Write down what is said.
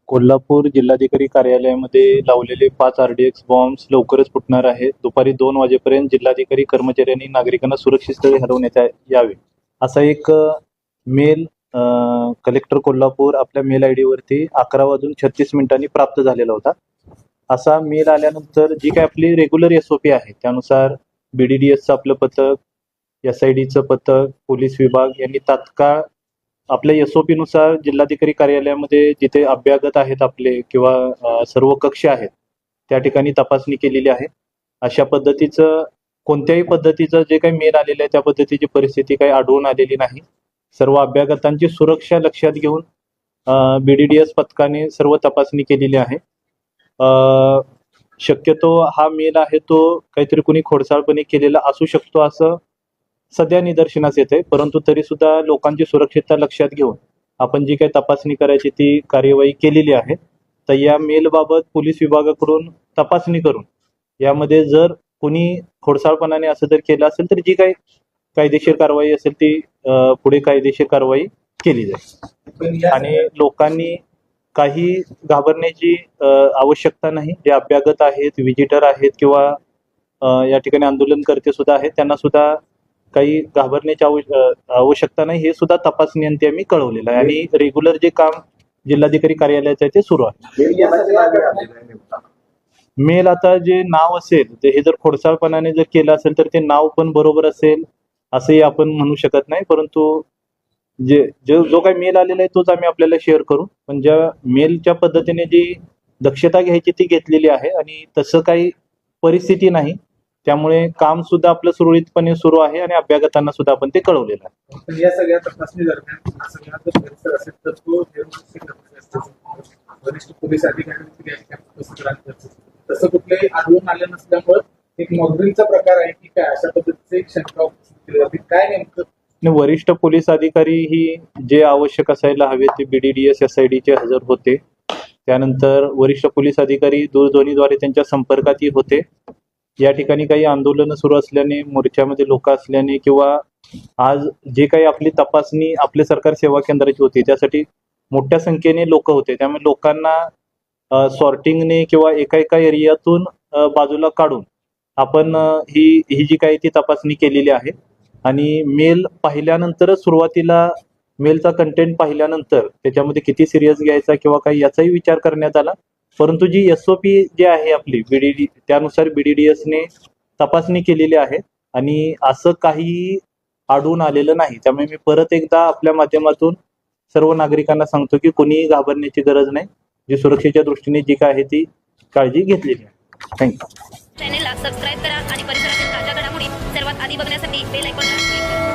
कोल्हापूर जिल्हाधिकारी कार्यालयामध्ये लावलेले 5 RDX बॉम्ब्स लवकरच फुटणार आहेत. दुपारी 2 वाजेपर्यंत जिल्हाधिकारी कर्मचाऱ्यांनी नागरिकांना सुरक्षित स्थळी हलवण्यात यावे असा एक मेल कलेक्टर कोल्हापूर आपल्या मेल ID वरती 11:36 प्राप्त झालेला होता. असा मेल आल्यानंतर जी काही आपली रेग्युलर SOP आहे त्यानुसार BDDSचं आपलं पथक, SIDचं पथक, पोलीस विभाग यांनी तात्काळ आपल्या SOP नुसार जिल्हाधिकारी कार्यालयामध्ये जिथे अभ्यागत आहेत आपले किंवा सर्व कक्ष आहेत त्या ठिकाणी तपासणी केलेली आहे. अशा पद्धतीचं कोणत्याही पद्धतीचं जे काही मेल आलेलं आहे त्या पद्धतीची परिस्थिती काही आढळून आलेली नाही. सर्व अभ्यागतांची सुरक्षा लक्षात घेऊन BDDS पथकाने सर्व तपासणी केलेली आहे. शक्यतो हा मेल आहे तो काहीतरी कोणी खोडसाळपणे केलेला असू शकतो असं सध्या निदर्शनास येते, परंतु तरी सुद्धा लोकांची सुरक्षितता लक्षात घेऊन आपण जी काही तपासणी करायची ती कार्यवाही केलेली आहे. तर या मेल बाबत पोलीस विभागाकडून तपासणी करून यामध्ये जर कोणी खोडसाळपणाने असं जर केलं असेल तर जी काही कायदेशीर कारवाई असेल ती पुढे कायदेशीर कारवाई केली जाईल. आणि लोकांनी काही घाबरण्याची आवश्यकता नाही. जे अभ्यागत आहेत, व्हिजिटर आहेत किंवा या ठिकाणी आंदोलनकर्ते सुद्धा आहेत त्यांना सुद्धा काही घाबरण्याची आवश्यकता नाही. हे सुद्धा तपासणी अंती आम्ही कळवलेलं आहे आणि रेग्युलर जे काम जिल्हाधिकारी कार्यालयाचं आहे ते सुरू आहे. मेल आता जे नाव असेल हे जर खोडसाळपणाने जर केलं असेल तर ते नाव पण बरोबर असेल असंही आपण म्हणू शकत नाही, परंतु जो काही मेल आलेला आहे तोच आम्ही आपल्याला शेअर करू. पण ज्या मेलच्या पद्धतीने जी दक्षता घ्यायची ती घेतलेली आहे आणि तसं काही परिस्थिती नाही. त्यामुळे काम सुद्धा आपलं सुरळीतपणे सुरू आहे आणि अभ्यागतांना सुद्धा आपण ते कळवलेलं आहे. या सगळ्या तपासणी दरम्यान असेल तर तो वरिष्ठ पोलीस अधिकारी तसं कुठलंही आढळून आलं नसल्यामुळे एक मॉकड्रिलचा प्रकार आहे की काय अशा पद्धतीचे शंका केली जाते. काय नेमकं वरिष्ठ पोलीस अधिकारी ही जे आवश्यक असायला हवे ते BDDS SIDचे हजर होते. त्यानंतर वरिष्ठ पोलीस अधिकारी दूरध्वनीद्वारे त्यांच्या संपर्कातही होते. या ठिकाणी काही आंदोलनं सुरू असल्याने, मोर्चामध्ये लोक असल्याने किंवा आज जे काही आपली तपासणी आपले सरकार सेवा केंद्राची होती त्यासाठी मोठ्या संख्येने लोक होते. त्यामुळे लोकांना सॉर्टिंगने किंवा एका एरियातून बाजूला काढून आपण ही जी काही ती तपासणी केलेली आहे. आणि मेल पाहिल्यानंतरच सुरुवातीला मेलचा कंटेंट पाहिल्यानंतर त्याच्यामध्ये किती सिरियस घ्यायचा किंवा काही याचाही विचार करण्यात आला, परंतु जी SOP जी आहे आपली त्यानुसार BDDSने तपासणी केलेली आहे आणि असं काही आढळून आलेलं नाही. त्यामुळे मी परत एकदा आपल्या माध्यमातून सर्व नागरिकांना सांगतो की कोणीही घाबरण्याची गरज नाही. जी सुरक्षेच्या दृष्टीने जी काय आहे ती काळजी घेतलेली आहे. थँक्यू. चॅनेलला सबस्क्राईब करा आणि परिसरातील ताज्या घडामोडी सर्वात आधी बघण्यासाठी बेल आयकॉनला क्लिक करा.